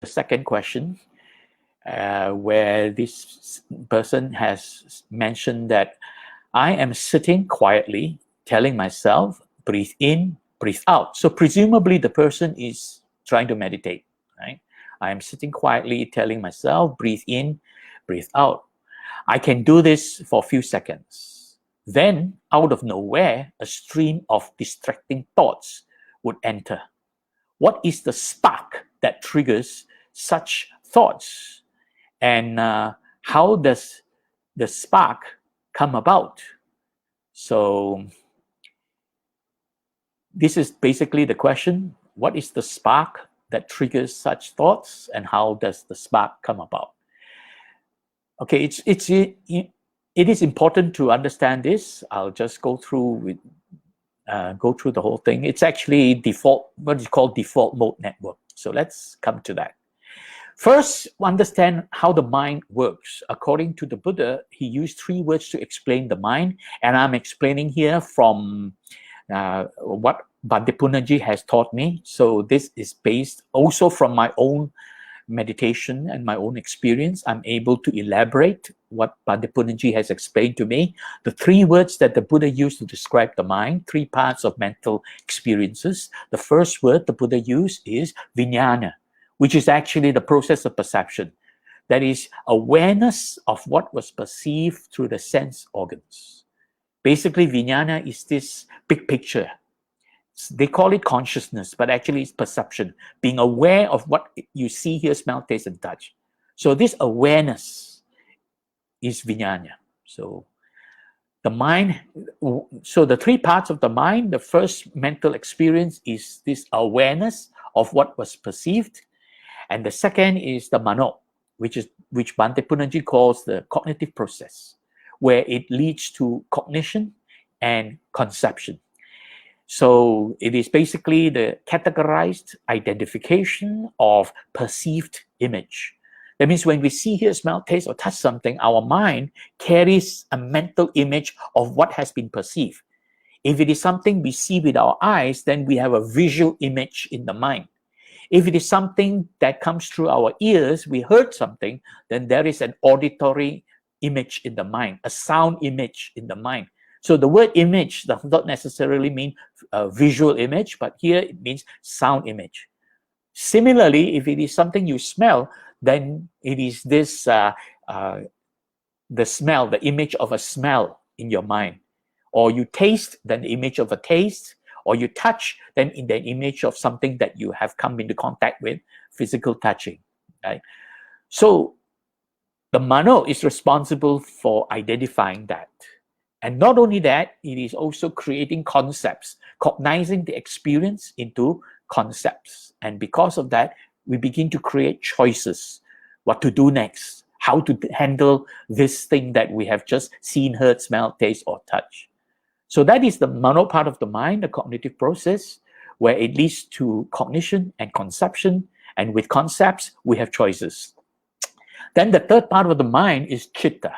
the second question, where this person has mentioned that I am sitting quietly, telling myself, breathe in, breathe out. So presumably the person is trying to meditate, right? I am sitting quietly, telling myself, breathe in, breathe out. I can do this for a few seconds. Then, out of nowhere, a stream of distracting thoughts would enter. What is the spark that triggers such thoughts? And how does the spark come about? So this is basically the question. What is the spark that triggers such thoughts, and how does the spark come about? Okay, it is important to understand this. I'll just go through the whole thing. It's actually default, what is called default mode network. So let's come to that. First, understand how the mind works. According to the Buddha, he used 3 words to explain the mind, and I'm explaining here from what Bhante Punnaji has taught me. So this is based also from my own meditation and my own experience. I'm able to elaborate what Bhante Punnaji has explained to me. The 3 words that the Buddha used to describe the mind, 3 parts of mental experiences. The first word the Buddha used is vijnana, which is actually the process of perception. That is awareness of what was perceived through the sense organs. Basically, vijnana is this big picture. They call it consciousness, but actually it's perception, being aware of what you see, hear, smell, taste, and touch. So this awareness is vijnana. So the mind, so the 3 parts of the mind, the first mental experience is this awareness of what was perceived. And the second is the mano, which Bhante Punnaji calls the cognitive process, where it leads to cognition and conception. So it is basically the categorized identification of perceived image. That means when we see, hear, smell, taste, or touch something, our mind carries a mental image of what has been perceived. If it is something we see with our eyes, then we have a visual image in the mind. If it is something that comes through our ears, we heard something, then there is an auditory image in the mind, a sound image in the mind. So the word image does not necessarily mean a visual image, but here it means sound image. Similarly, if it is something you smell, then it is this, the smell, the image of a smell in your mind. Or you taste, then the image of a taste. Or you touch, then in the image of something that you have come into contact with, physical touching, right? So the mano is responsible for identifying that. And not only that, it is also creating concepts, cognizing the experience into concepts. And because of that, we begin to create choices, what to do next, how to handle this thing that we have just seen, heard, smelled, taste, or touch. So that is the mano part of the mind, the cognitive process, where it leads to cognition and conception. And with concepts, we have choices. Then the third part of the mind is chitta,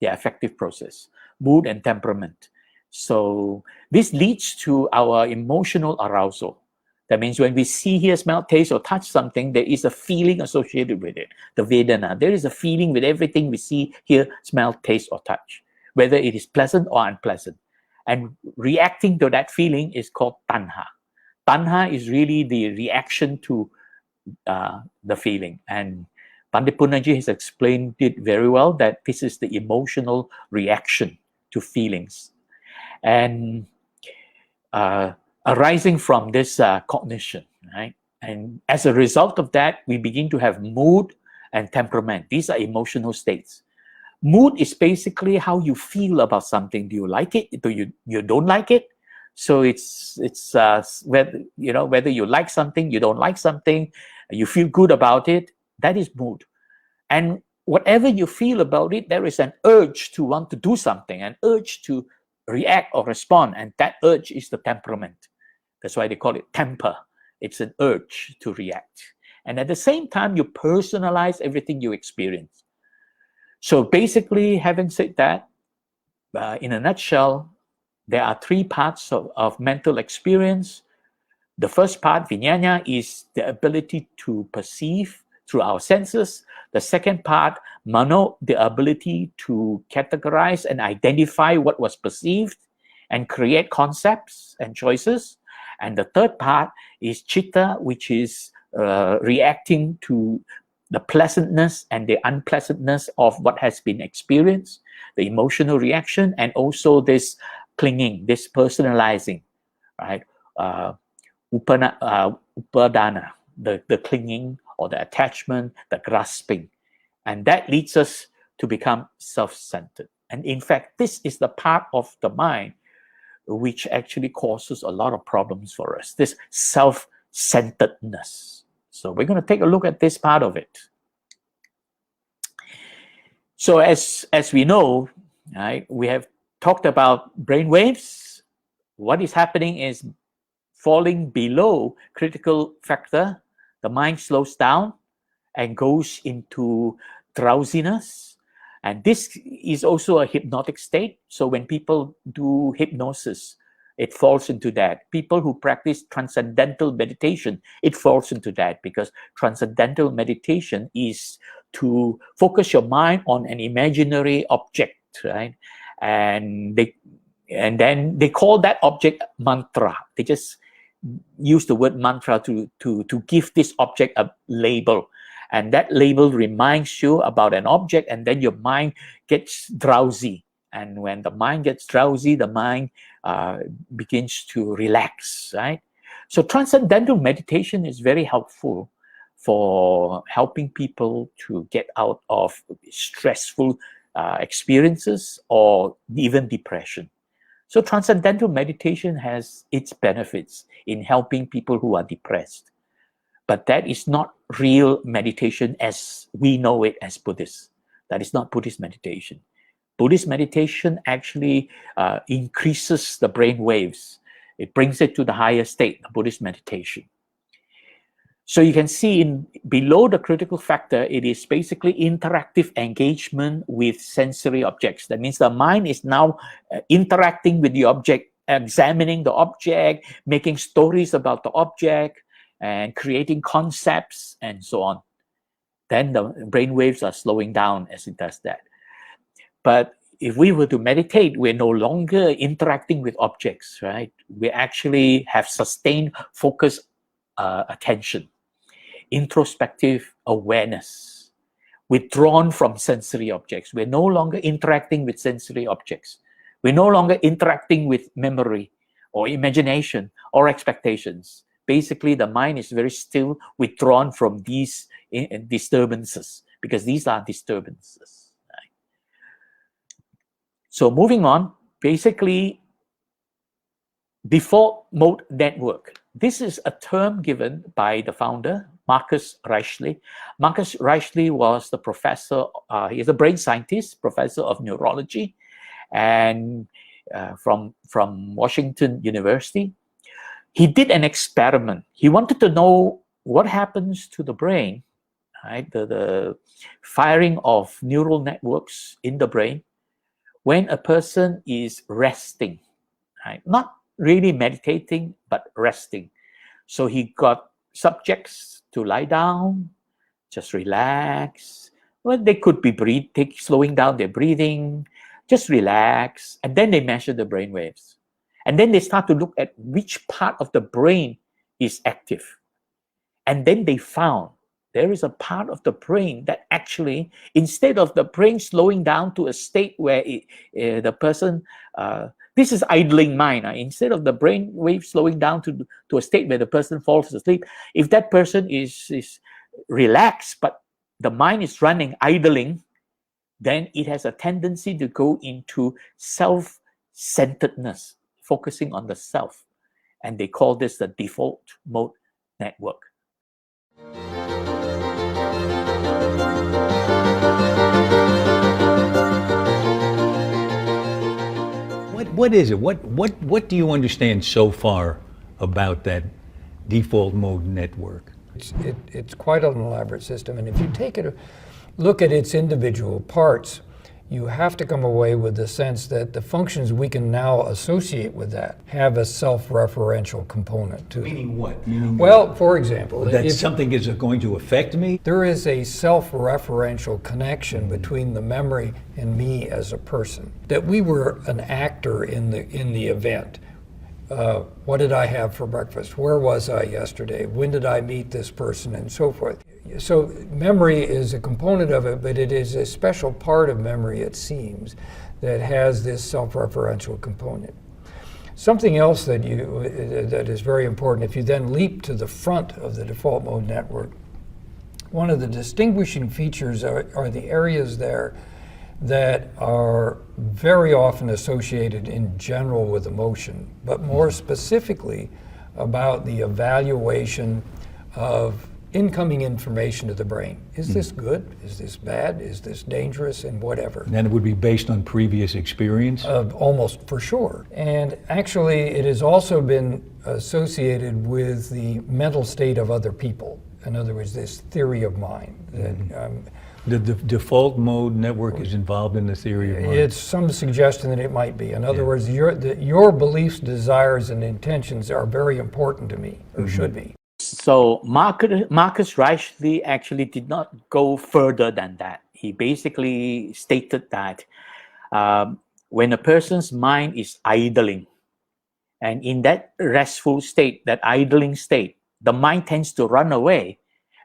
the affective process, mood and temperament. So this leads to our emotional arousal. That means when we see, hear, smell, taste, or touch something, there is a feeling associated with it, the Vedana. There is a feeling with everything we see, hear, smell, taste, or touch, whether it is pleasant or unpleasant. And reacting to that feeling is called tanha. Tanha is really the reaction to the feeling. And Bhante Punnaji has explained it very well, that this is the emotional reaction to feelings. And arising from this cognition, right? And as a result of that, we begin to have mood and temperament. These are emotional states. Mood is basically how you feel about something. Do you like it? Do you don't like it? So it's whether you like something, you don't like something, you feel good about it. That is mood. And whatever you feel about it, there is an urge to want to do something, an urge to react or respond, and that urge is the temperament. That's why they call it temper. It's an urge to react. And at the same time, you personalize everything you experience. So basically, having said that, in a nutshell, there are 3 parts of mental experience. The first part, vijnana, is the ability to perceive through our senses. The second part, mano, the ability to categorize and identify what was perceived and create concepts and choices. And the third part is chitta, which is reacting to the pleasantness and the unpleasantness of what has been experienced, the emotional reaction, and also this clinging, this personalizing, right? Upadana, the clinging or the attachment, the grasping. And that leads us to become self-centered. And in fact, this is the part of the mind which actually causes a lot of problems for us, this self-centeredness. So we're going to take a look at this part of it. So as we know, right, we have talked about brain waves. What is happening is falling below critical factor, the mind slows down and goes into drowsiness. And this is also a hypnotic state. So when people do hypnosis, it falls into that. People who practice transcendental meditation, it falls into that, because transcendental meditation is to focus your mind on an imaginary object, right? And then they call that object mantra. They just use the word mantra to give this object a label. And that label reminds you about an object, and then your mind gets drowsy. And when the mind gets drowsy, the mind begins to relax, right? So transcendental meditation is very helpful for helping people to get out of stressful experiences or even depression. So transcendental meditation has its benefits in helping people who are depressed. But that is not real meditation as we know it as Buddhists. That is not Buddhist meditation. Buddhist meditation actually increases the brain waves. It brings it to the higher state, the Buddhist meditation. So you can see below the critical factor, it is basically interactive engagement with sensory objects. That means the mind is now interacting with the object, examining the object, making stories about the object, and creating concepts and so on. Then the brain waves are slowing down as it does that. But if we were to meditate, we're no longer interacting with objects, right? We actually have sustained focused attention, introspective awareness, withdrawn from sensory objects. We're no longer interacting with sensory objects. We're no longer interacting with memory or imagination or expectations. Basically, the mind is very still, withdrawn from these disturbances, because these are disturbances. Right? So moving on, basically, default mode network. This is a term given by the founder, Marcus Reichley. Marcus Reichley was the professor, he's a brain scientist, professor of neurology, and from Washington University. He did an experiment. He wanted to know what happens to the brain, right? The firing of neural networks in the brain when a person is resting, right? Not really meditating, but resting. So he got subjects to lie down, just relax. Well, they could be slowing down their breathing, just relax. And then they measure the brain waves. And then they start to look at which part of the brain is active. And then they found there is a part of the brain that actually, instead of the brain slowing down to a state where the person, this is idling mind. Instead of the brain wave slowing down to a state where the person falls asleep, if that person is relaxed, but the mind is running, idling, then it has a tendency to go into self-centeredness, focusing on the self. And they call this the default mode network. What is it? What do you understand so far about that default mode network? It's quite an elaborate system, and if you take a look at its individual parts, you have to come away with the sense that the functions we can now associate with that have a self-referential component to them. Meaning what? Meaning Well, for example, that if something is going to affect me? there is a self-referential connection between the memory and me as a person, that we were an actor in the event. What did I have for breakfast? Where was I yesterday? When did I meet this person? And so forth. So memory is a component of it, but it is a special part of memory, it seems, that has this self-referential component. Something else that is very important, if you then leap to the front of the default mode network, one of the distinguishing features are the areas there that are very often associated in general with emotion, but more specifically about the evaluation of incoming information to the brain. Is this good? Is this bad? Is this dangerous? And whatever. And then it would be based on previous experience? Almost for sure. And actually, it has also been associated with the mental state of other people. In other words, this theory of mind. That, the default mode network is involved in the theory of mind? It's some suggestion that it might be. In other words, your beliefs, desires, and intentions are very important to me, or should be. So Marcus Reichley actually did not go further than that. He basically stated that when a person's mind is idling, and in that restful state, that idling state, the mind tends to run away.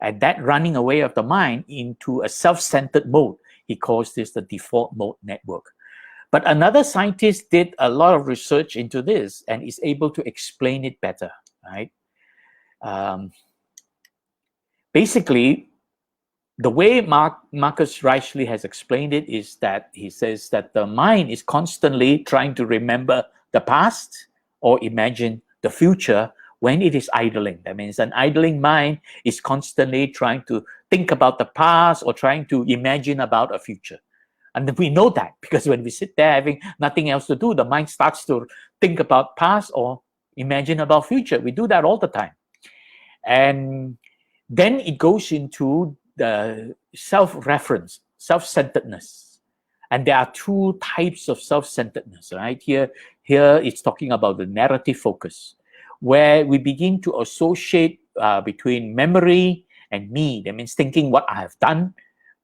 And that running away of the mind into a self-centered mode, he calls this the default mode network. But another scientist did a lot of research into this and is able to explain it better, right? Basically, the way Marcus Reichley has explained it is that he says that the mind is constantly trying to remember the past or imagine the future when it is idling. That means an idling mind is constantly trying to think about the past or trying to imagine about a future. And we know that because when we sit there having nothing else to do, the mind starts to think about past or imagine about future. We do that all the time. And then it goes into the self-reference, self-centeredness. And there are two types of self-centeredness, right? Here it's talking about the narrative focus, where we begin to associate between memory and me. That means thinking what I have done,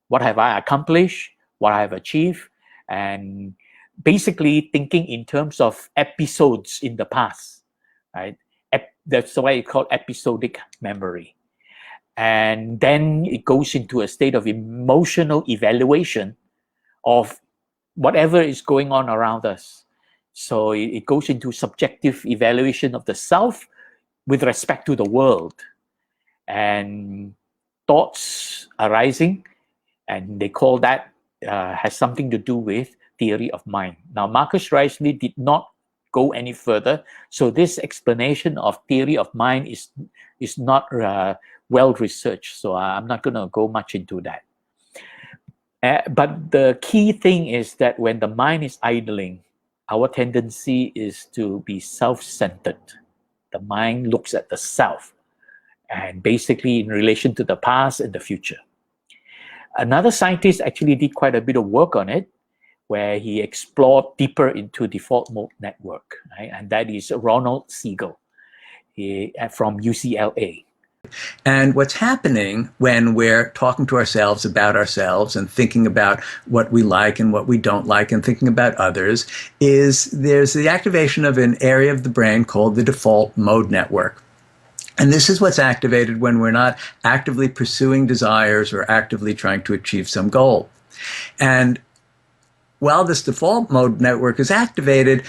what have I accomplished, what I have achieved, and basically thinking in terms of episodes in the past, right? That's why it's called episodic memory. And then it goes into a state of emotional evaluation of whatever is going on around us. So it goes into subjective evaluation of the self with respect to the world, and thoughts arising, and they call that has something to do with theory of mind. Now, Marcus Reichley did not go any further, so this explanation of theory of mind is not well researched. So I'm not going to go much into that. But the key thing is that when the mind is idling, our tendency is to be self-centered. The mind looks at the self, and basically in relation to the past and the future. Another scientist actually did quite a bit of work on it, where he explored deeper into default mode network, right? And that is Ronald Siegel from UCLA. And what's happening when we're talking to ourselves about ourselves and thinking about what we like and what we don't like and thinking about others is there's the activation of an area of the brain called the default mode network. And this is what's activated when we're not actively pursuing desires or actively trying to achieve some goal. And while this default mode network is activated,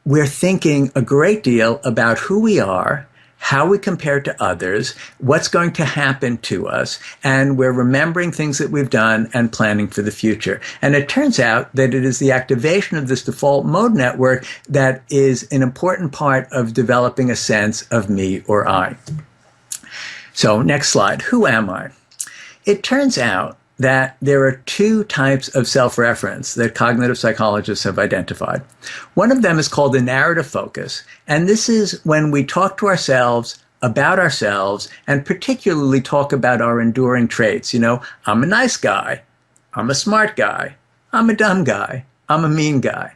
we're thinking a great deal about who we are, how we compare to others, what's going to happen to us, and we're remembering things that we've done and planning for the future. And it turns out that it is the activation of this default mode network that is an important part of developing a sense of me or I. So next slide, who am I? It turns out that there are two types of self-reference that cognitive psychologists have identified. One of them is called the narrative focus, and this is when we talk to ourselves about ourselves and particularly talk about our enduring traits. You know, I'm a nice guy, I'm a smart guy, I'm a dumb guy. I'm a mean guy.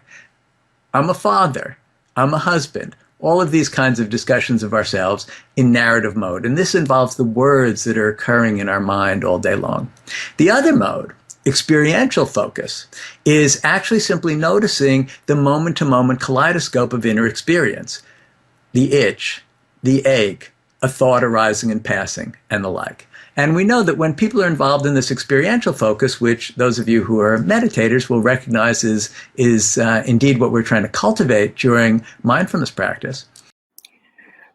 I'm a father. I'm a husband. All of these kinds of discussions of ourselves in narrative mode. And this involves the words that are occurring in our mind all day long. The other mode, experiential focus, is actually simply noticing the moment-to-moment kaleidoscope of inner experience. The itch, the ache, a thought arising and passing, and the like. And we know that when people are involved in this experiential focus, which those of you who are meditators will recognize is indeed what we're trying to cultivate during mindfulness practice.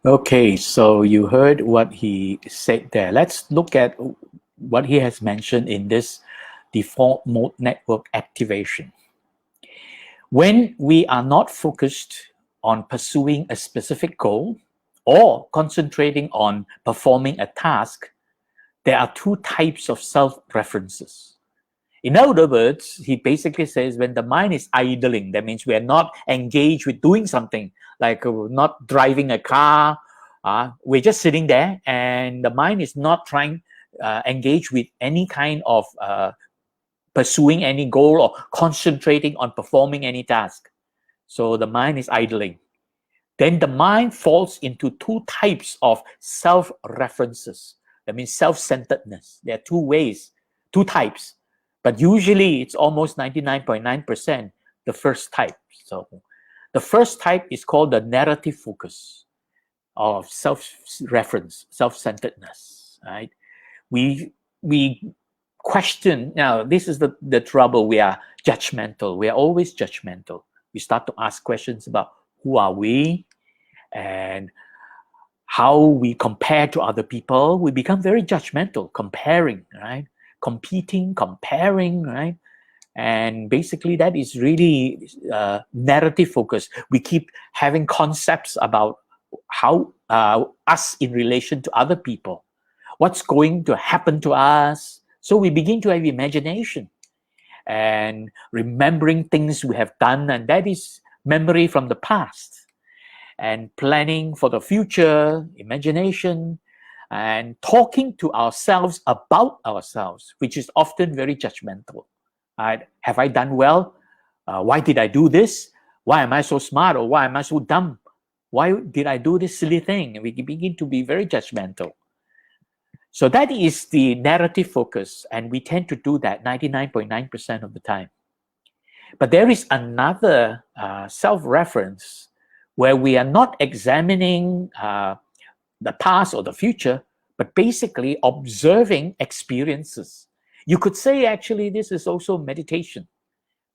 Okay, so you heard what he said there. Let's look at what he has mentioned in this default mode network activation. When we are not focused on pursuing a specific goal or concentrating on performing a task, there are two types of self-references. In other words, he basically says when the mind is idling, that means we are not engaged with doing something, like not driving a car, we're just sitting there and the mind is not trying engage with any kind of pursuing any goal or concentrating on performing any task. So the mind is idling. Then the mind falls into two types of self-references. That means self-centeredness. There are two ways, two types. But usually it's almost 99.9% the first type. So the first type is called the narrative focus of self-reference, self-centeredness, right? We question, now this is the trouble, we are judgmental. We are always judgmental. We start to ask questions about who are we and how we compare to other people. We become very judgmental, comparing, right? Competing, comparing, right? And basically that is really narrative focus. We keep having concepts about how us in relation to other people, what's going to happen to us. So we begin to have imagination and remembering things we have done, and that is memory from the past. And planning for the future, imagination, and talking to ourselves about ourselves, which is often very judgmental. Have I done well? Why did I do this? Why am I so smart, or why am I so dumb? Why did I do this silly thing? And we begin to be very judgmental. So that is the narrative focus, and we tend to do that 99.9% of the time. But there is another self-reference where we are not examining the past or the future, but basically observing experiences. You could say actually this is also meditation,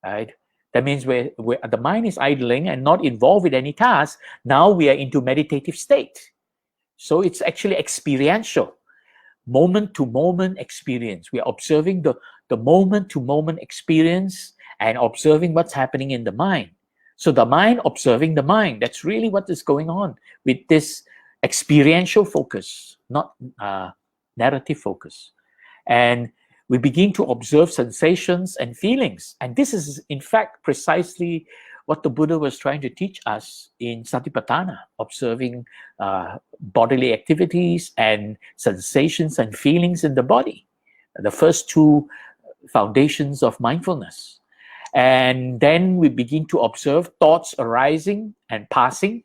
right? That means where the mind is idling and not involved with any task. Now we are into meditative state. So it's actually experiential, moment-to-moment experience. We are observing the moment-to-moment experience and observing what's happening in the mind. So the mind observing the mind, that's really what is going on with this experiential focus, not narrative focus. And we begin to observe sensations and feelings. And this is, in fact, precisely what the Buddha was trying to teach us in Satipatthana, observing bodily activities and sensations and feelings in the body, the first two foundations of mindfulness. And then we begin to observe thoughts arising and passing,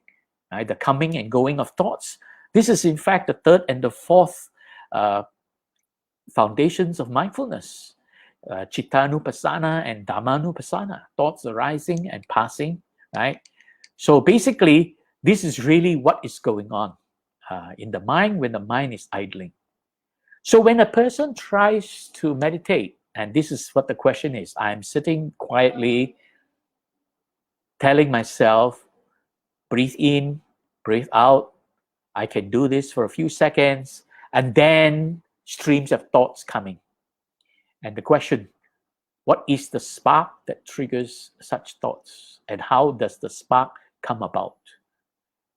right? The coming and going of thoughts. This is, in fact, the third and the fourth foundations of mindfulness. Chittanupassana and Dhammanupassana, thoughts arising and passing, right? So basically, this is really what is going on in the mind when the mind is idling. So when a person tries to meditate, and this is what the question is, I'm sitting quietly, telling myself, breathe in, breathe out. I can do this for a few seconds, and then streams of thoughts coming. And the question, what is the spark that triggers such thoughts? And how does the spark come about?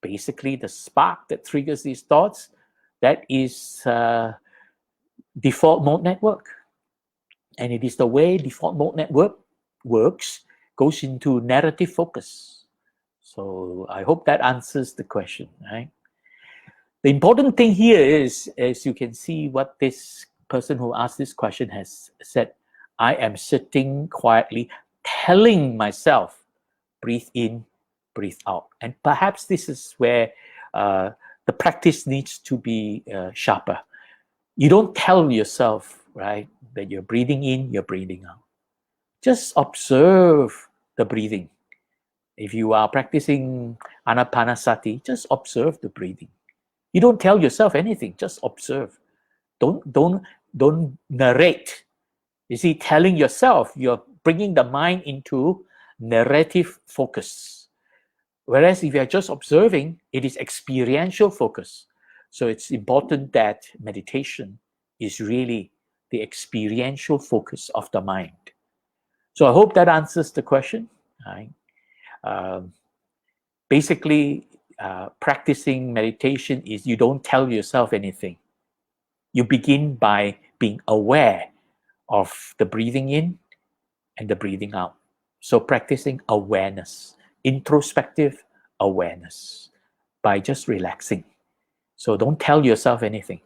Basically, the spark that triggers these thoughts, that is default mode network. And it is the way default mode network works, goes into narrative focus. So I hope that answers the question, right? The important thing here is, as you can see what this person who asked this question has said, I am sitting quietly, telling myself, breathe in, breathe out. And perhaps this is where the practice needs to be sharper. You don't tell yourself, right, that you're breathing in, you're breathing out. Just observe the breathing. If you are practicing anapanasati, just observe the breathing. You don't tell yourself anything, just observe. Don't narrate. You see, telling yourself, you're bringing the mind into narrative focus. Whereas if you're just observing, it is experiential focus. So it's important that meditation is really the experiential focus of the mind. So I hope that answers the question. Right? Basically, practicing meditation is you don't tell yourself anything. You begin by being aware of the breathing in and the breathing out. So practicing awareness, introspective awareness by just relaxing. So don't tell yourself anything.